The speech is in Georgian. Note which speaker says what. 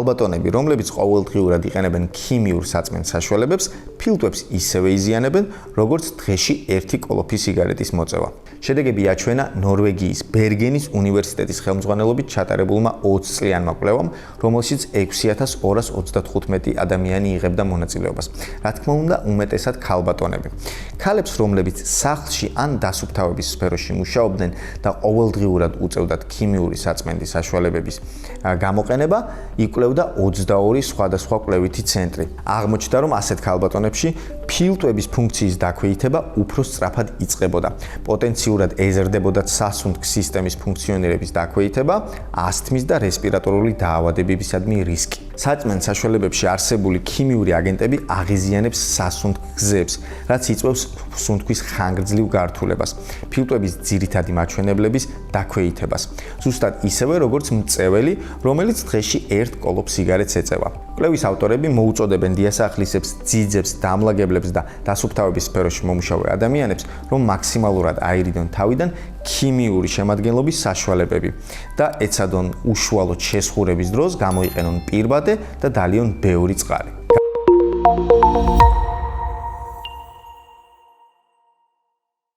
Speaker 1: ქალბატონები, რომლებიც ყოველდღიურად იყენებენ ქიმიურ საწმენდ საშუალებებს, ფილტვებს ისევე იზიანებენ, როგორც დღეში 1 კოლოფი სიგარეტის მოწევა. შედეგები აჩვენა ნორვეგიის ბერგენის უნივერსიტეტის ხელმძღვანელობით ჩატარებულმა 20 წლიანმა კვლევამ, რომელშიც 6235 ადამიანი იღებდა მონაწილეობას. რა თქმა უნდა, უმეტესად ქალბატონები. ქალებს, რომლებიც სახლში ან დასუფთავების სფეროში მუშაობდნენ და ყოველდღიურად უწევდათ ქიმიური საწმენდის საშუალებების გამოყენება, იკვლევდა 22 სხვადასხვა კვლევითი ცენტრი. აღმოჩნდა, რომ ასეთ ქალბატონებში ფილტვების ფუნქციის დაქვეითება უფრო სწრაფად იწყებოდა. პოტენციურად ეზრდებოდათ სასუნთქ სისტემის ფუნქციონირების დაქვეითება, ასთმის და რესპირატორული დაავადებებისადმი რისკი. საწმენდ საშუალებებში არსებული ქიმიური აგენტები აღიზიანებს სასუნთქ გზებს, რაც იწვევს სუნთქვის ხანგრძლივ გართულებას, ფილტვების ძირითადი მაჩვენებლების დაქვეითებას. ზუსტად ისევე, როგორც მწეველი, რომელიც დღეში 1 კოლოფ სიგარეტს ეწევა. კვლევის ავტორები მოუწოდებენ დიასახლისებს, ძიძებს, დამლაგებლებს და დასუფთავების სფეროში მომუშავე ადამიანებს, რომ მაქსიმალურად აირიდონ თავიდან ქიმიური შემადგენლობის საშუალებები და ეცადონ უშუალოდ შესხურების დროს გამოიყენონ პირბადე და დალიონ ბევრი წყალი.